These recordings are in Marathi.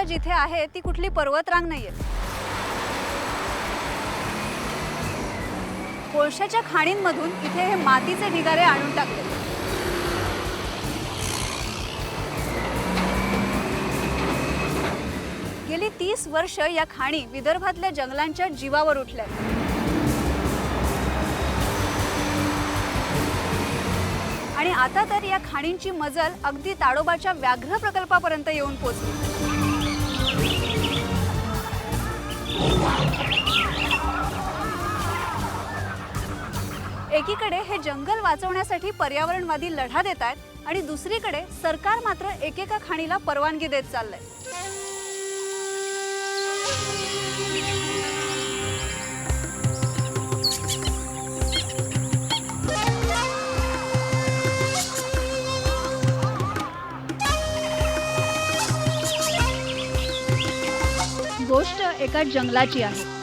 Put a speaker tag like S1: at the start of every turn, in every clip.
S1: जिथे आहे ती कुठली पर्वतरांग नाहीये. कोळशाच्या खाणींमधून इथे हे मातीचे ढिगारे आणून टाकले. गेली 30 वर्ष या खाणी विदर्भातल्या जंगलांच्या जीवावर उठल्या. आणि आता तर या खाणींची मजल अगदी ताडोबाच्या व्याघ्र प्रकल्पापर्यंत येऊन पोहोचली. एकीकडे हे जंगल वाचवण्यासाठी पर्यावरणवादी लढा देत आहेत आणि दुसरीकडे सरकार मात्र एकेका खाणीला परवानगी देत चाललंय. गोष्ट एका जंगलाची आहे.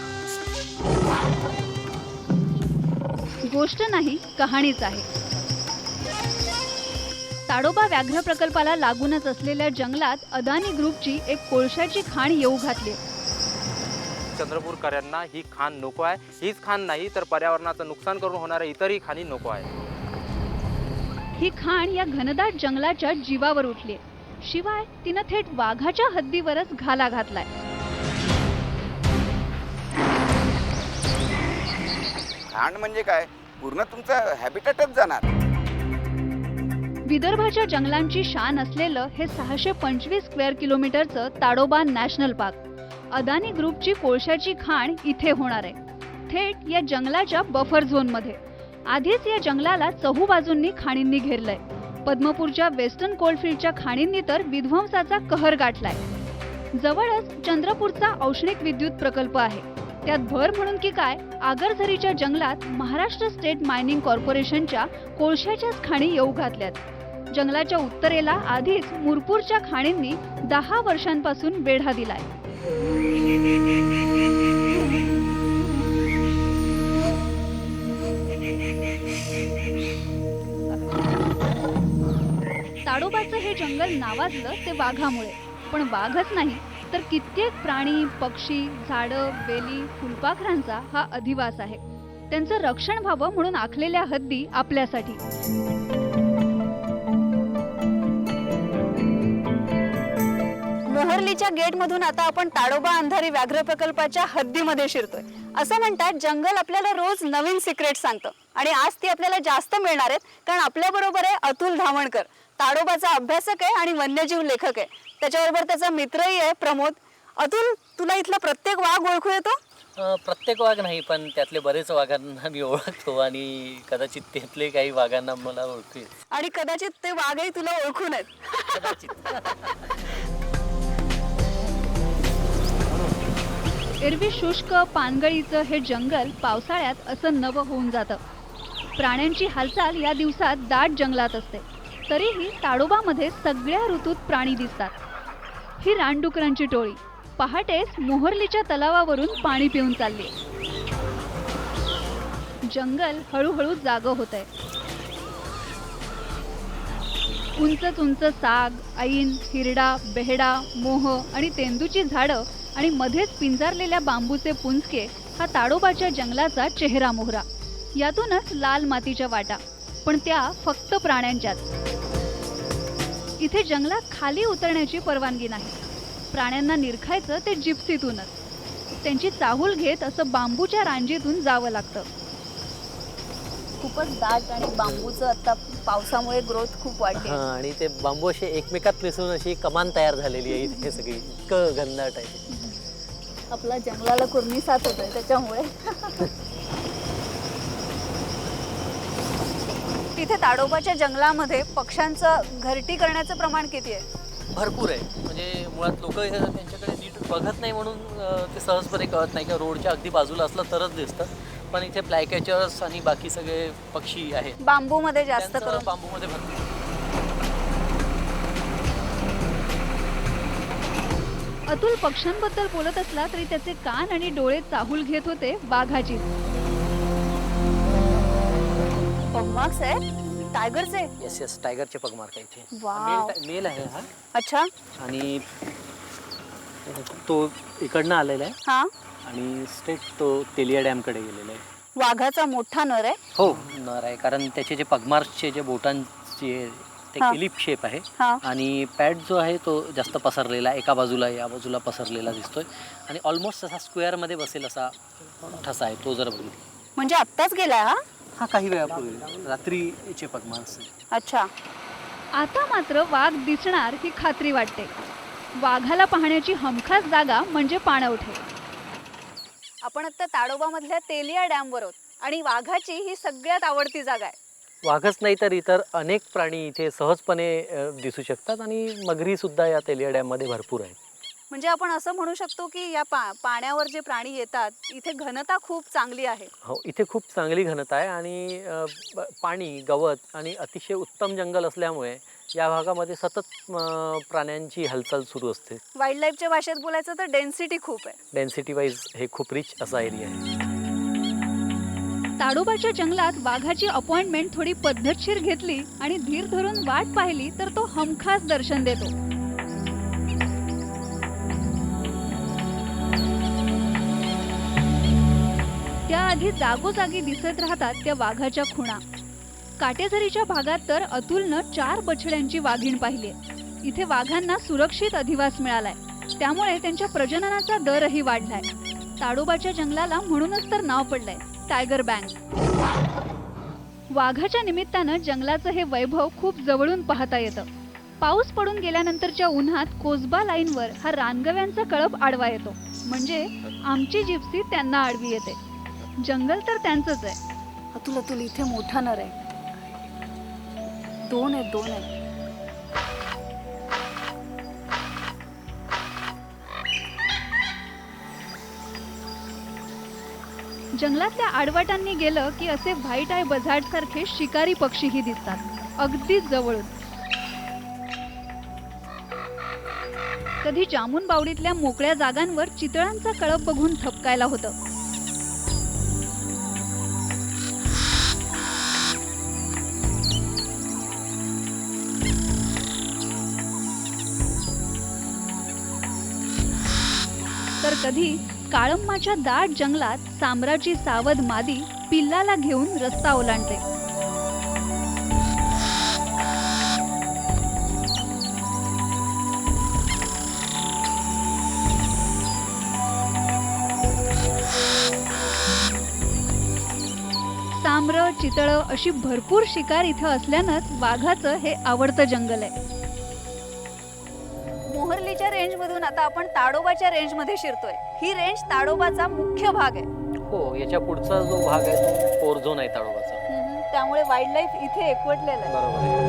S1: गोष्ट नाही, कहाणीच आहे. ताडोबा व्याघ्र प्रकल्पाला लागूनच असलेल्या जंगलात अदानी ग्रुपची एक कोळशाची खाण येऊ घातली.
S2: चंद्रपूरकरांना ही खाण नको आहे. हीच खाण नाही तर पर्यावरणाचं नुकसान करून होणाऱ्या इतरही खाणी नको आहे.
S1: ही खाण या घनदाट जंगलाच्या जीवावर उठली. शिवाय तिनं थेट वाघाच्या हद्दीवरच घाला घातलाय.
S3: खाण म्हणजे काय, पूर्ण तुमचा हॅबिटॅटच जाणार.
S1: विदर्भाच्या जंगलांची शान असलेलं हे 625 स्क्वेअर किलोमीटरचं ताडोबा नॅशनल पार्क. अदानी ग्रुपची कोळशाची खाण इथे होणार आहे, थेट या जंगलाच्या बफर झोन मध्ये. आधीच या जंगलाला चहूबाजूंनी खाणींनी घेरलंय. पद्मपूरच्या वेस्टर्न कोलफिल्डच्या खाणींनी तर विध्वंसाचा कहर गाठलाय. जवळच चंद्रपूरचा औष्णिक विद्युत प्रकल्प आहे. त्यात भर म्हणून की काय, आगरझरीच्या जंगलात महाराष्ट्र स्टेट मायनिंग कॉर्पोरेशनच्या कोळशाच्याच खाणी येऊ घातल्यात. जंगलाच्या उत्तरेला आधीच मुरपूरच्या खाणींनी 10 वर्षांपासून वेढा दिलाय. ताडोबाचं हे जंगल नावाजलं ते वाघामुळे, पण वाघच नाही तर कित्येक प्राणी, पक्षी, झाडं, वेली, फुलपाखरांचा हा अधिवास आहे. त्यांचं रक्षण व्हावं म्हणून आखलेल्या हद्दी आपल्यासाठी. मोहर्लीच्या गेट मधून आता आपण ताडोबा अंधारी व्याघ्र प्रकल्पाच्या हद्दीमध्ये शिरतोय. असं म्हणतात जंगल आपल्याला रोज नवीन सिक्रेट सांगतं आणि आज ती आपल्याला जास्त मिळणार आहेत, कारण आपल्या बरोबर आहे अतुल धामणकर. ताडोबाचा अभ्यासक आहे आणि वन्यजीव लेखक आहे. त्याच्याबरोबर त्याचा मित्रही आहे प्रमोद. अतुल, तुला इथला प्रत्येक वाघ ओळखू येतो?
S4: प्रत्येक वाघ नाही, पण त्यातले बरेच वाघांना मी ओळखतो आणि कदाचित त्यातले काही वाघांना मला ओळखू येत.
S1: आणि कदाचित ते वाघही तुला ओळखू नयेत. एरवी शुष्क पानगळीचं हे जंगल पावसाळ्यात असं नवं होऊन जातं. प्राण्यांची हालचाल या दिवसात दाट जंगलात असते. तरीही ताडोबामध्ये सगळ्या ऋतूत प्राणी दिसतात. ही रानडुकरांची टोळी पहाटेच मोहर्लीच्या तलावावरून पाणी पिऊन चालली. जंगल हळूहळू जागं होतंय. उंच उंच साग, ऐन, हिरडा, बेहडा, मोह आणि तेंदूची झाडं आणि मध्येच पिंजारलेल्या बांबूचे पुंजके हा ताडोबाच्या जंगलाचा चेहरा मोहरा. यातूनच लाल मातीच्या वाटा, पण त्या फक्त प्राण्यांच्याच. इथे जंगलात खाली उतरण्याची परवानगी नाही. प्राण्यांना निरखायचं ते जिप्सीतूनच. त्यांची चाहूल घेत असं बांबूच्या रांजीतून जावं लागतं. खूपच दाट आणि बांबूचं आता पावसामुळे ग्रोथ खूप वाढली
S4: आणि ते बांबू असे एकमेकात मिसळून अशी कमान तयार झालेली आहे इथे सगळी. इतकं घनदाट आहे.
S1: आपला जंगलाला कुर्मी साथ होतोय त्याच्यामुळे. तिथे ताडोबाच्या जंगलामध्ये पक्ष्यांचं घरटी करण्याचं प्रमाण किती आहे?
S4: भरपूर आहे. म्हणजे मुळात लोक त्यांच्याकडे नीट बघत नाही म्हणून ते सहजपणे कळत नाही. का रोडच्या अगदी बाजूला असलं तरच दिसतं. पण इथे फ्लायकॅचर्स आणि बाकी सगळे पक्षी आहेत.
S1: बांबूमध्ये जास्त करून.
S4: बांबूमध्ये भरपूर.
S1: अतुल पक्ष्यांबद्दल बोलत असला तरी त्याचे कान आणि डोळे चाहूल घेत होते वाघाची. पगमार्क्स आहे टायगरचे.
S4: येस येस, टायगरचे पगमार्क आहे इथे.
S1: वाव.
S4: मेल आहे हा.
S1: अच्छा.
S4: आणि तो इकडनं आलेला आहे
S5: हा
S4: आणि स्ट्रेट तो तेलिया डॅमकडे गेलेला आहे.
S5: वाघाचा मोठा नर आहे.
S4: हो नर आहे, कारण त्याचे जे पगमार्सचे जे बोटांचे ते
S5: हा.
S4: इलिप शेप आहे
S5: हा
S4: आणि पॅड जो आहे तो जास्त पसरलेला, एका बाजूला या बाजूला पसरलेला दिसतोय आणि ऑलमोस्ट असा स्क्वेअरमध्ये बसेल असा ठसा आहे तो जर बघितला.
S5: म्हणजे आत्ताच गेलाय हा.
S4: हा काही वेळापूर्वी रात्रीचे पगमार्स आहे.
S5: अच्छा.
S1: आता मात्र वाघ दिसणार ही खात्री वाटते. वाघाला पाहण्याची हमखास जागा म्हणजे पाणवठे.
S5: आपण आता ताडोबामधल्या तेलिया डॅमवर आहोत आणि वाघाची ही सगळ्यात आवडती जागा आहे.
S4: वाघच नाही तर इतर अनेक प्राणी इथे सहजपणे दिसू शकतात आणि मगरी सुद्धा या तेलिया डॅममध्ये भरपूर आहेत.
S5: म्हणजे आपण असं म्हणू शकतो की या पाण्यावर जे प्राणी येतात इथे घनता खूप चांगली आहे.
S4: हो इथे खूप चांगली घनता आहे आणि पाणी, गवत आणि अतिशय उत्तम जंगल असल्यामुळे या भागामध्ये सतत प्राण्यांची हालचाल सुरू असते.
S5: वाईल्ड लाईफच्या भाषेत बोलायचं तर डेन्सिटी खूप आहे.
S4: डेन्सिटी वाईज हे खूप रिच असा एरिया आहे.
S1: ताडोबाच्या जंगलात वाघाची अपॉइंटमेंट थोडी पद्धतशीर घेतली आणि धीर धरून वाट पाहिली तर तो हमखास दर्शन देतो. त्याआधी जागोजागी दिसत राहतात त्या वाघाच्या खुणा. काटेझरीच्या भागात तर अतुलनं 4 बछड्यांची वाघीण पाहिली. इथे वाघांना सुरक्षित अधिवास मिळालाय, त्यामुळे त्यांच्या प्रजननाचा दरही वाढलाय. ताडोबाच्या जंगलाला म्हणूनच तर नाव पडलंय टायगर बँक. वाघाच्या निमित्तानं जंगलाचं हे वैभव खूप जवळून पाहता येतं. पाऊस पडून गेल्यानंतरच्या उन्हात कोसबा लाईनवर हा रानगव्यांचा कळप आडवा येतो, म्हणजे आमची जिप्सी त्यांना आडवी येते. जंगल तर त्यांचंच आहे.
S5: अतुल इथे मोठा नर आहे. 2 आहेत.
S1: जंगलातल्या आडवाटांनी गेलं की असे व्हाईट आय बझार्ड सारखे शिकारी पक्षीही दिसतात, अगदी जवळून. कधी जामुन बावडीतल्या मोकळ्या जागांवर चितळांचा कळप बघून थपकायला होतं. तर कधी काळंबाच्या दाट जंगलात सांबराची सावध मादी पिल्लाला घेऊन रस्ता ओलांडते. सांबर, चितळं अशी भरपूर शिकार इथं असल्यानंच वाघाचं हे आवडतं जंगल आहे.
S5: मोहर्लीच्या रेंज मधून आता आपण ताडोबाच्या रेंज मध्ये शिरतोय. ही रेंज ताडोबाचा मुख्य भाग आहे.
S4: हो याच्या पुढचा जो भाग आहे तो कोर झोन आहे ताडोबाचा.
S5: त्यामुळे वाईल्ड लाईफ इथे एकवटलेलं आहे.
S4: बरोबर आहे.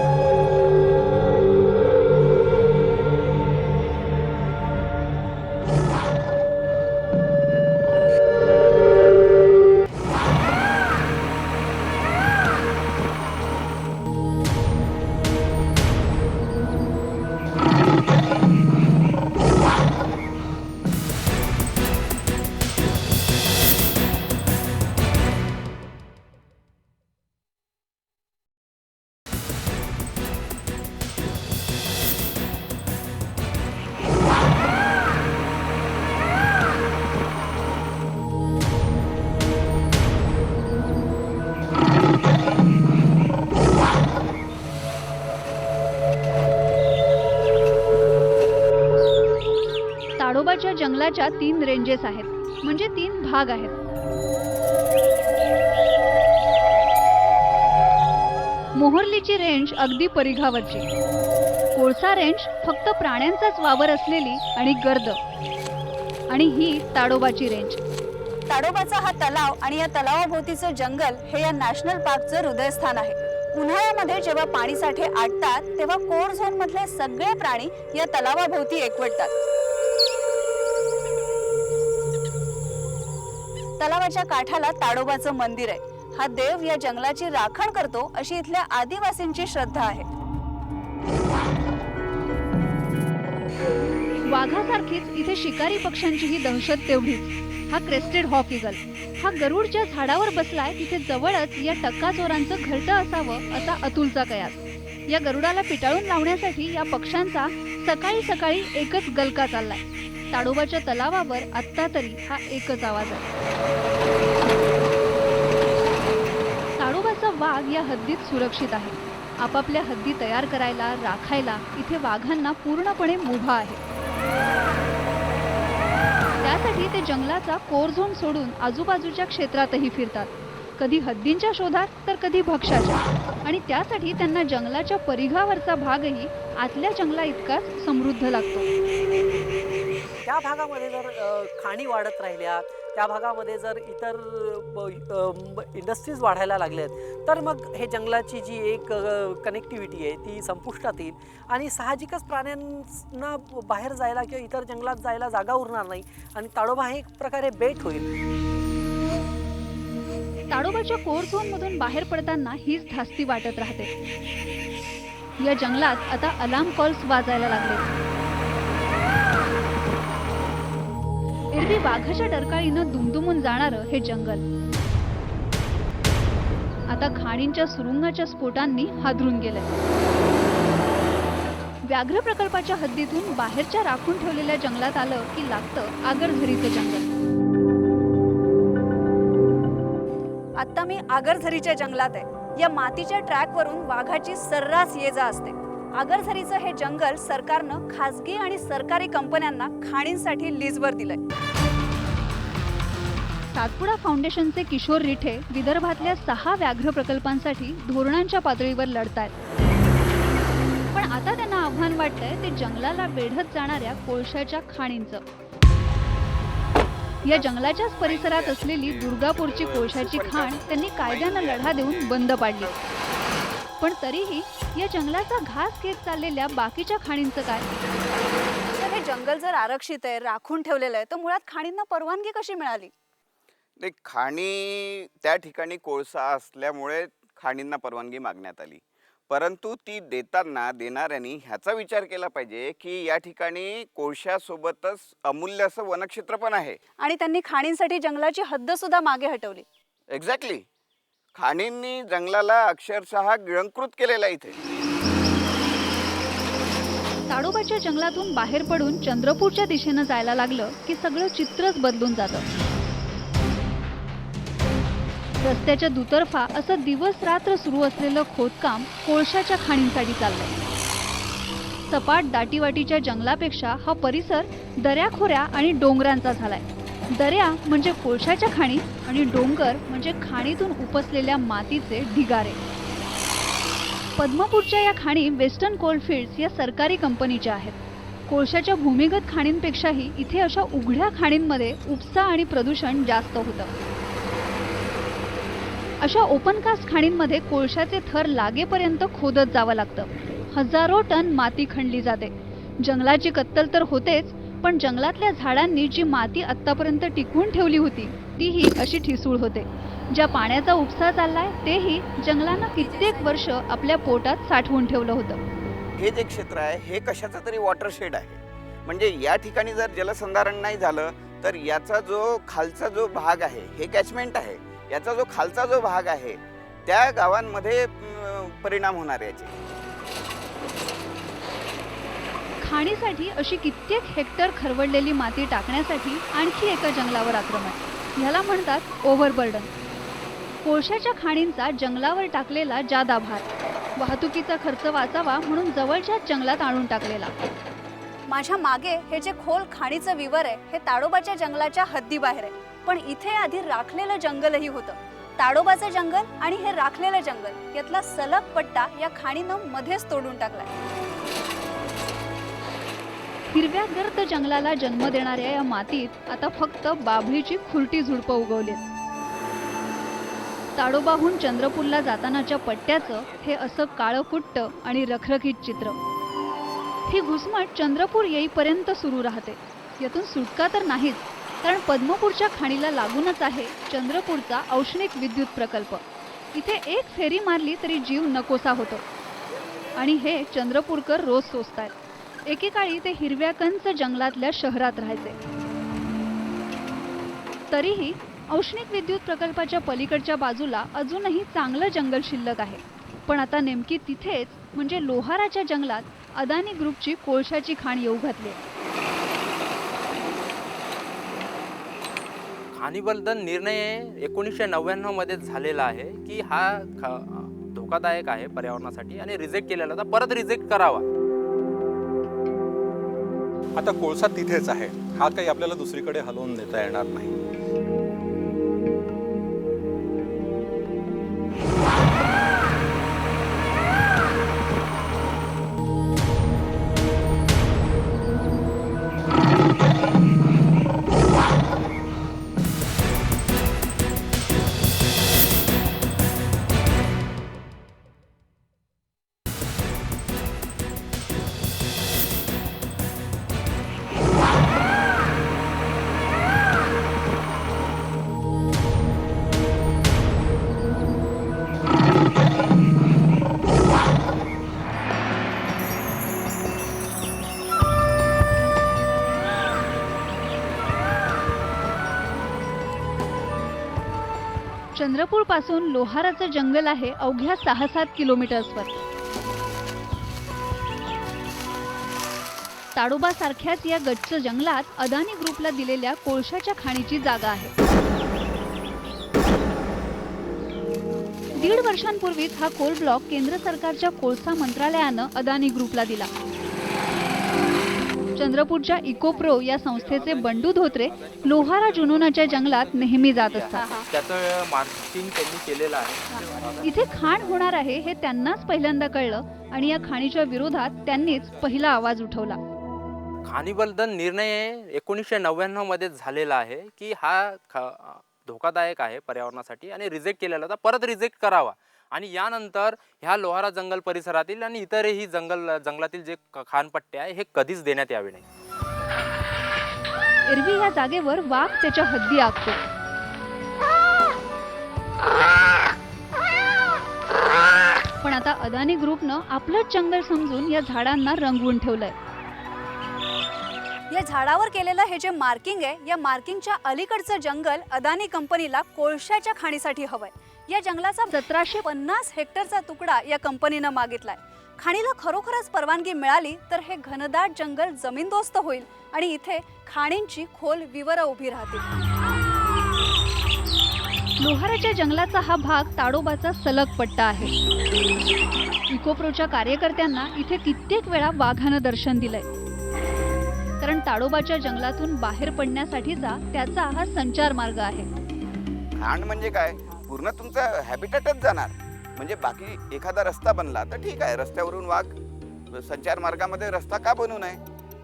S1: ताडोबाच्या जंगलाच्या 3 रेंजेस आहेत, म्हणजे 3 भाग आहेत. मोहर्लीची रेंज अगदी परिघावरची, कोळसा रेंज फक्त प्राण्यांचाच वावर असलेली आणि गर्द, आणि ही ताडोबाची रेंज.
S5: ताडोबाचा हा तलाव आणि या तलावाभोवतीचं जंगल हे या नॅशनल पार्कचं हृदयस्थान आहे. उन्हाळ्यामध्ये जेव्हा पाणीसाठे आटतात तेव्हा कोर झोन मधले सगळे प्राणी या तलावाभोवती एकवटतात. तलावाच्या काठाला ताडोबाचं मंदिर आहे. हा देव या जंगलाची राखण करतो अशी इथल्या आदिवासींची श्रद्धा आहे.
S1: वाघासारखीच इथे शिकारी पक्ष्यांचीही दहशत तेवढीच. हा क्रेस्टेड हॉक ईगल, हा गरुड ज्या झाडावर बसलाय तिथे जवळच या टक्काचोरांचं घरटं असावं असा अतुलचा कयास. या गरुडाला पिटाळून लावण्यासाठी या पक्ष्यांचा सकाळी सकाळी एकच गलका चाललाय. ताडोबाच्या तलावावर आत्ता तरी हा एकच आवाज आहे. ताडोबाचा वाघ या हद्दीत सुरक्षित आहे. आपापल्या हद्दी तयार करायला, राखायला इथे वाघांना पूर्णपणे मुभा आहे. त्यासाठी ते जंगलाचा कोर झोन सोडून आजूबाजूच्या क्षेत्रातही फिरतात, कधी हद्दींच्या शोधात तर कधी भक्ष्याच्या. आणि त्यासाठी त्यांना जंगलाच्या परिघावरचा भागही आतल्या जंगला इतकाच समृद्ध लागतो.
S4: त्या भागामध्ये जर खाणी वाढत राहिल्या, त्या भागामध्ये जर इतर इंडस्ट्रीज वाढायला लागल्यात, तर मग हे जंगलाची जी एक कनेक्टिव्हिटी आहे ती संपुष्टात येईल आणि साहजिकच प्राण्यांना बाहेर जायला किंवा इतर जंगलात जायला जागा उरणार नाही आणि ताडोबा हे एक प्रकारे बेट होईल.
S1: ताडोबाच्या कोर झोन मधून बाहेर पडताना हीच धास्ती वाटत राहते. या जंगलात आता अलार्म कॉल्स वाजायला लागले. एरवी वाघाच्या डरकाळीनं दुमदुमून जाणारं हे जंगल आता खाणींच्या सुरुंगाच्या स्फोटांनी हादरून गेलंय. व्याघ्र प्रकल्पाच्या हद्दीतून बाहेरच्या राखून ठेवलेल्या जंगलात आलं की लागतं आगरझरीचं जंगल.
S5: आता मी आगरझरीच्या जंगलात आहे. या मातीच्या ट्रॅकवरून वाघाची सर्रास ये जा असते. आगरझरीचं हे जंगल सरकारनं खासगी आणि सरकारी कंपन्यांना खाणींसाठी लीजवर दिलंय.
S1: सातपुडा फाउंडेशनचे किशोर रिठे विदर्भातल्या 6 व्याघ्र प्रकल्पांसाठी धोरणांच्या पातळीवर लढतायत. पण आता त्यांना आव्हान वाटतंय ते जंगलाला वेढत जाणाऱ्या कोळशाच्या खाणींचं. या जंगलाच्याच परिसरात असलेली दुर्गापूरची कोळशाची खाण त्यांनी कायद्यानं लढा देऊन बंद पाडली. पण तरीही या जंगलाचा घास घेत चाललेल्या बाकीच्या खाणींचं काय?
S5: तर हे जंगल जर आरक्षित आहे, राखून ठेवलेलं आहे, तर मुळात खाणींना परवानगी कशी मिळाली?
S3: नाही, खाणी त्या ठिकाणी कोळसा असल्यामुळे खाणींना परवानगी मागण्यात आली. परंतु ती देताना देणाऱ्यांनी ह्याचा विचार केला पाहिजे की या ठिकाणी कोळशासोबतच अमूल्य असं वनक्षेत्र पण आहे.
S5: आणि त्यांनी खाणींसाठी जंगलाची हद्द सुद्धा मागे हटवली.
S3: एक्झॅक्टली. खाणींनी जंगलाला अक्षरशः गिळंकृत केलेला इथे.
S1: ताडोबाच्या जंगलातून बाहेर पडून चंद्रपूरच्या दिशेनं जायला लागलं की सगळं चित्रच बदलून जातं. रस्त्याच्या दुतर्फा असं दिवस रात्र सुरू असलेलं खोदकाम कोळशाच्या खाणींसाठी चाललंय. सपाट दाटीवाटीच्या जंगलापेक्षा हा परिसर दऱ्याखोऱ्या आणि डोंगरांचा झालाय. दऱ्या म्हणजे कोळशाच्या खाणी आणि डोंगर म्हणजे खाणीतून उपसलेल्या मातीचे ढिगारे. पद्मपूरच्या या खाणी वेस्टर्न कोलफिल्ड्स या सरकारी कंपनीच्या आहेत. कोळशाच्या भूमिगत खाणींपेक्षाही इथे अशा उघड्या खाणींमध्ये उपसा आणि प्रदूषण जास्त होतं. अशा ओपनकास्ट खाणींमध्ये कोळशाचे थर लागेपर्यंत खोदत जावं लागतं. हजारो टन माती खणली जाते. जंगलाची कत्तल तर होतेच, पण जंगलातल्या झाडांनी जी माती आत्तापर्यंत टिकवून ठेवली होती तीही अशी ठिसूळ होते. ज्या पाण्याचा उपसा चाललाय तेही जंगलानं कित्येक वर्ष आपल्या पोटात साठवून ठेवलं होतं.
S3: हे जे क्षेत्र आहे हे कशाचं तरी वॉटरशेड आहे. म्हणजे या ठिकाणी जर जलसंधारण नाही झालं तर याचा जो खालचा जो भाग आहे हे कॅचमेंट आहे. याचा जो खालचा जो भाग आहे त्या गावांमध्ये परिणाम होणार याचे.
S1: खाणीसाठी अशी कित्येक हेक्टर खरवडलेली माती टाकण्यासाठी आणखी एका जंगलावर आक्रमण. ह्याला म्हणतात ओव्हरबर्डन. कोळशाच्या खाणींचा जंगलावर टाकलेला जादा भार, वाहतुकीचा खर्च वाचावा म्हणून जवळच्याच जंगलात आणून टाकलेला.
S5: माझ्या मागे हे जे खोल खाणीचं विवर आहे हे ताडोबाच्या जंगलाच्या हद्दीबाहेर आहे. पण इथे आधी राखलेलं जंगलही होतं. ताडोबाचं जंगल आणि हे राखलेलं जंगल यातला सलग पट्टा या खाणीनं मध्येच तोडून टाकलाय.
S1: हिरव्या गर्द जंगलाला जन्म देणाऱ्या या मातीत आता फक्त बाभळीची खुरटी झुडपं उगवलीत. ताडोबाहून चंद्रपूरला जातानाच्या पट्ट्याचं हे असं काळकुट्ट आणि रखरखीत चित्र. ही घुसमट चंद्रपूर येईपर्यंत सुरू राहते. यातून सुटका तर नाहीच, कारण पद्मपूरच्या खाणीला लागूनच आहे चंद्रपूरचा औष्णिक विद्युत प्रकल्प. इथे एक फेरी मारली तरी जीव नकोसा होतो. आणि हे चंद्रपूरकर रोज सोसतायत. एकेकाळी ते हिरव्या कंच जंगलातल्या शहरात राहायचे. तरीही औष्णिक विद्युत प्रकल्पाच्या पलीकडच्या बाजूला अजूनही चांगलं जंगल शिल्लक आहे. पण आता नेमकी तिथेच म्हणजे लोहाराच्या जंगलात अदानी ग्रुपची कोळशाची खाण येऊ घातली.
S2: खाणीबद्दल निर्णय 1999 मध्ये झालेला आहे की हा धोकादायक आहे पर्यावरणासाठी आणि रिजेक्ट केलेला तर परत रिजेक्ट करावा.
S6: आता कोळसा तिथेच आहे, हा काही आपल्याला दुसरीकडे हलवून देता येणार नाही.
S1: चंद्रपूर पासून लोहाराचं जंगल आहे अवघ्या 6-7 किलोमीटर्सवर. ताडोबा सारख्याच या गच्च जंगलात अदानी ग्रुपला दिलेल्या कोळशाच्या खाणीची जागा आहे. 1.5 वर्षांपूर्वीच हा कोल ब्लॉक केंद्र सरकारच्या कोळसा मंत्रालयानं अदानी ग्रुपला दिला. चंद्रपूरच्या इकोप्रो या संस्थेचे बंडू धोत्रे लोहारा जुनोनाच्या जंगलात नेहमी जात असतात.
S2: त्याचं मार्केटिंग त्यांनी केलेलं आहे.
S1: इथे खाण होणार आहे हे त्यांनाच पहिल्यांदा कळलं आणि या खाणीच्या विरोधात त्यांनीच पहिला आवाज उठवला.
S2: खाणीबद्दल निर्णय 1999 मध्ये झालेला आहे की हा धोकादायक आहे पर्यावरणासाठी आणि रिजेक्ट केलेला तर परत रिजेक्ट करावा. आणि यानंतर ह्या लोहारा जंगल परिसरातील आणि इतरही जंगलातील जे खाणपट्टे आहे हे कधीच देण्यात यावे नाही.
S1: एरवी या जागेवर वाघ त्याच्या हद्दी आखतो. पण आता अदानी ग्रुपनं आपलंच जंगल समजून या झाडांना रंगवून ठेवलंय.
S5: या झाडावर केलेलं हे जे मार्किंग आहे, या मार्किंगच्या अलीकडचं जंगल अदानी कंपनीला कोळशाच्या खाणीसाठी हवंय. या जंगलाचा 1750 हेक्टरचा तुकडा या कंपनीनं मागितलाय. खाणीला खरोखरच परवानगी मिळाली तर हे घनदाट जंगल जमीनदोस्त होईल आणि इथे खाणींची खोल विवरं उभी राहतील.
S1: लोहाराच्या जंगलाचा हा भाग ताडोबाचा सलग पट्टा आहे. इकोप्रोच्या कार्यकर्त्यांना इथे कित्येक वेळा वाघानं दर्शन दिलंय. कारण ताडोबाच्या जंगलातून बाहेर पडण्यासाठीचा त्याचा हा संचार मार्ग आहे.
S3: खाण म्हणजे काय, पूर्ण तुमचा हॅबिटॅटच जाणार. म्हणजे बाकी एखादा रस्ता बनला तर ठीक आहे, रस्त्यावरून वाघ संचार मार्गामध्ये रस्ता का बनवू नये,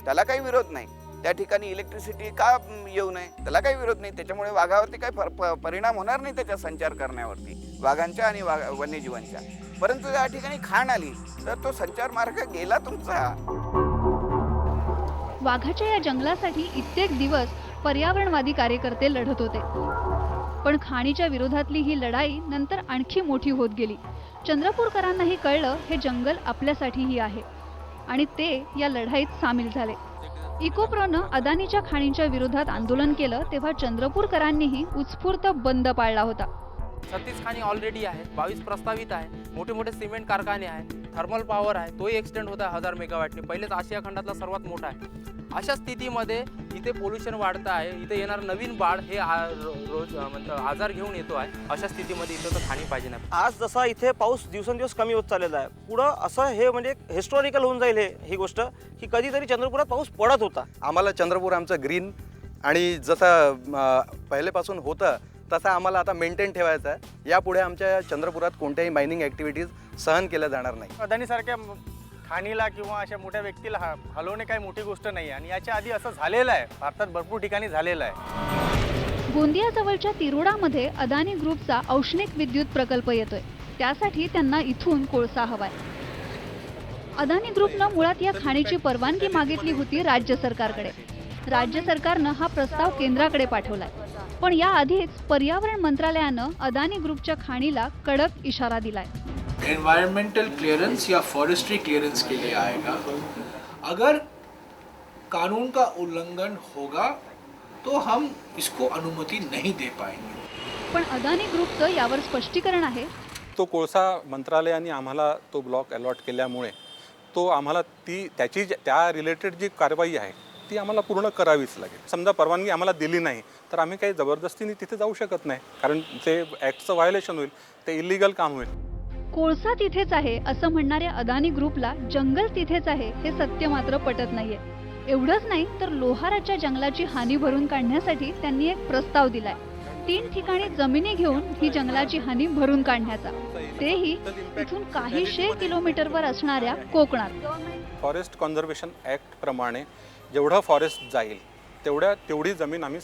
S3: त्याला काही विरोध नाही. त्या ठिकाणी इलेक्ट्रिसिटी का येऊ नये, त्याला काही विरोध नाही. त्याच्यामुळे वाघावरती काही परिणाम होणार नाही त्याचा संचार करण्यावरती, वाघांच्या आणि वन्यजीवांच्या. परंतु त्या ठिकाणी खाण आली तर तो संचार मार्ग गेला तुमचा.
S1: वाघाच्या या जंगलासाठी कित्येक दिवस पर्यावरणवादी कार्यकर्ते लढत होते. पण खाणीच्या विरोधातली ही लढाई नंतर आणखी मोठी होत गेली. चंद्रपूरकरांनाही कळलं हे जंगल आपल्यासाठीही आहे आणि ते या लढाईत सामील झाले. इकोप्रोनं अदानीच्या खाणीच्या विरोधात आंदोलन केलं तेव्हा चंद्रपूरकरांनीही उत्स्फूर्त बंद पाळला होता.
S2: 36 खाणी ऑलरेडी आहेत, 22 प्रस्तावित आहे. मोठे मोठे सिमेंट कारखाने आहेत, थर्मल पॉवर आहे, तोही एक्सटेंड होता 1000 मेगावॅटने. पहिलेच आशिया खंडातला सर्वात मोठा आहे. अशा स्थितीमध्ये इथे पोल्युशन वाढतं आहे, इथे येणार नवीन बाळ हे रोज म्हणजे आजार घेऊन येतो आहे. अशा स्थितीमध्ये इथं तर खाणी पाहिजे नाही.
S7: आज जसा इथे पाऊस दिवसेंदिवस कमी होत चाललेला आहे, पुढं असं हे म्हणजे हिस्टॉरिकल होऊन जाईल ही गोष्ट की कधीतरी चंद्रपुरात पाऊस पडत होता.
S6: आम्हाला चंद्रपूर आमचं ग्रीन आणि जसं पहिलेपासून होतं तसं आम्हाला आता मेंटेन ठेवायचं आहे. यापुढे आमच्या चंद्रपुरात कोणत्याही मायनिंग ॲक्टिव्हिटीज सहन केल्या जाणार नाही.
S8: अदानीसारख्या खाणीला किंवा अशा मोठ्या व्यक्तीला हलवणे काही मोठी गोष्ट नाही आणि याच्या आधी असं झालेलं आहे, भारतात भरपूर ठिकाणी झालेलं आहे.
S1: गोंदियाजवळच्या तिरोडामध्ये अदानी ग्रुपचा औष्णिक विद्युत प्रकल्प येतोय. त्यासाठी त्यांना इथून कोळसा हवाय. अदानी ग्रुपनं मुळात या खाणीची परवानगी मागितली होती राज्य सरकारकडे. राज्य सरकारनं हा प्रस्ताव केंद्राकडे पाठवलाय. पण याआधीच पर्यावरण मंत्रालयानं अदानी ग्रुपच्या खाणीला कडक इशारा दिलाय.
S9: एनवायरमेंटल क्लियरेंस या फॉरेस्ट्री क्लियरेंस के लिए आएगा. अगर कानून का उल्लंघन होगा तो हम इसको अनुमति नहीं दे पाएंगे.
S1: पण अदानी ग्रुपचं यावर स्पष्टीकरण आहे.
S6: तो कोळसा मंत्रालयाने आम्हाला तो ब्लॉक अलॉट केल्यामुळे तो आम्हाला त्या रिलेटेड जी कारवाई आहे
S10: ती आम्हाला पूर्ण करावीच लागेल. समजा परवानगी आम्हाला दिली नाही तर आम्ही काही जबरदस्तीने तिथे जाऊ शकत नाही, कारण ते ॲक्टचं व्हायोलेशन होईल, ते इलिगल काम होईल.
S1: कोळसा तिथेच आहे असं म्हणणाऱ्या अदानी ग्रुपला जंगल तिथेच आहे हे सत्य मात्र पटत नाहीये. एवढंच नाही तर लोहाराच्या जंगलाची हानी भरून काढण्यासाठी त्यांनी एक प्रस्ताव दिलाय. 3 ठिकाणी जमिनी घेऊन ही जंगलाची हानी भरून काढण्याचा, तेही इथून काही 100 किलोमीटरवर असणाऱ्या कोकणात.
S10: फॉरेस्ट कॉन्झर्वेशन ॲक्ट प्रमाणे जेवढं फॉरेस्ट जाईल तेवढी जमीन आम्ही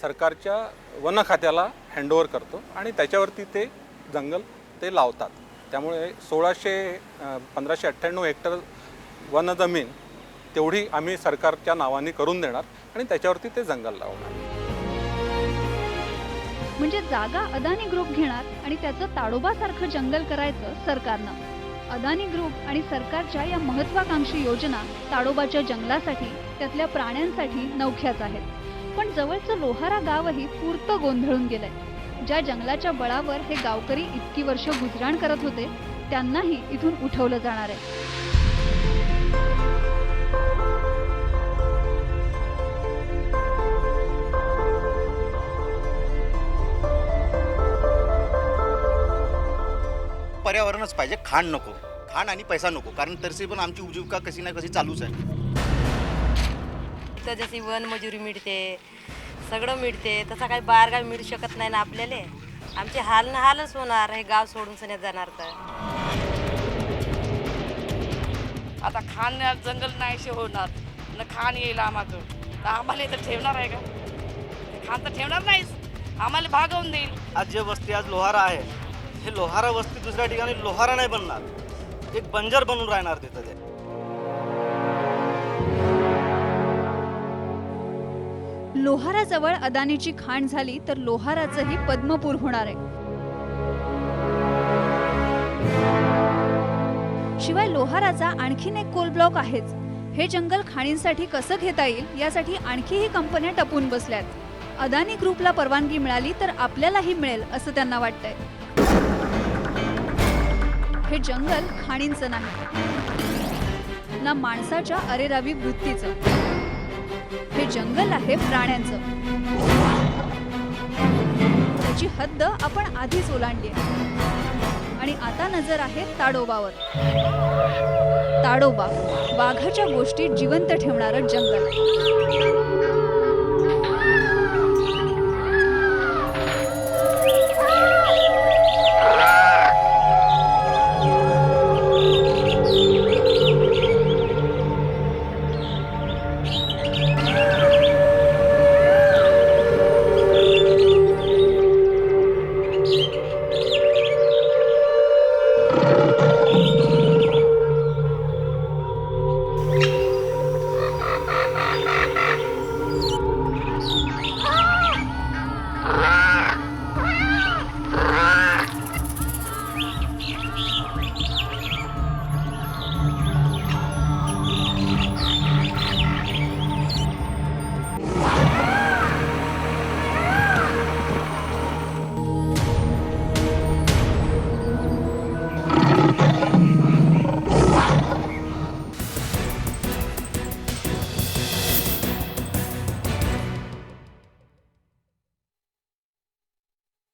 S10: सरकारच्या वन खात्याला हँडओव्हर करतो आणि त्याच्यावरती ते जंगल ते लावतात. त्यामुळे 1598 हेक्टर वन जमीन तेवढी आम्ही सरकारच्या नावाने करून देणार आणि त्याच्यावरती ते जंगल लावणार.
S1: म्हणजे जागा अदानी ग्रुप घेणार आणि त्याचं ताडोबासारखं जंगल करायचं सरकारनं. अदानी ग्रुप आणि सरकारच्या या महत्वाकांक्षी योजना ताडोबाच्या जंगलासाठी, त्यातल्या प्राण्यांसाठी नवख्याच आहेत. पण जवळचं लोहारा गावही पुरतं गोंधळून गेलंय. ज्या जंगलाच्या बळावर हे गावकरी इतकी वर्ष गुजराण करत होते त्यांनाही इथून उठवलं जाणार आहे.
S11: पर्यावरणच पाहिजे, खाण नको, खाण आणि पैसा नको, कारण तरी पण आमची उपजीविका कशी ना कशी चालूच आहे.
S12: तर जशी वन मजुरी मिळते, सगळं मिळते, तसा काही बाहेरगावी मिळू शकत नाही ना आपल्याला. आमचे हाल ना हालच होणार हे गाव सोडून सण्यात जाणार तर.
S13: आता खाण जंगल नाहीसे होणार न खाण येईल आम्हाला, तर आम्हाला इथं ठेवणार आहे का? खाण तर ठेवणार नाहीच, आम्हाला भागवून देईल.
S7: आज जे वस्ती आज लोहारा आहे, हे लोहारा वस्ती दुसऱ्या ठिकाणी लोहारा नाही बनणार, एक बंजर बनून राहणार तिथं. ते
S1: लोहाराजवळ अदानीची खाण झाली तर लोहाराचंही पद्मपूर होणार आहे. शिवाय लोहाराचा आणखीन एक कोल ब्लॉक आहेच. हे जंगल खाणींसाठी कसं घेता येईल यासाठी आणखीही कंपन्या टपून बसल्यात. अदानी ग्रुपला परवानगी मिळाली तर आपल्यालाही मिळेल असं त्यांना वाटतंय. हे जंगल खाणींचं नाही ना माणसाच्या अरेरावी वृत्तीचं. हे जंगल आहे प्राण्यांचं. त्याची हद्द आपण आधीच ओलांडली आहे आणि आता नजर आहे ताडोबावर. ताडोबा, वाघाच्या गोष्टी जिवंत ठेवणारं जंगल.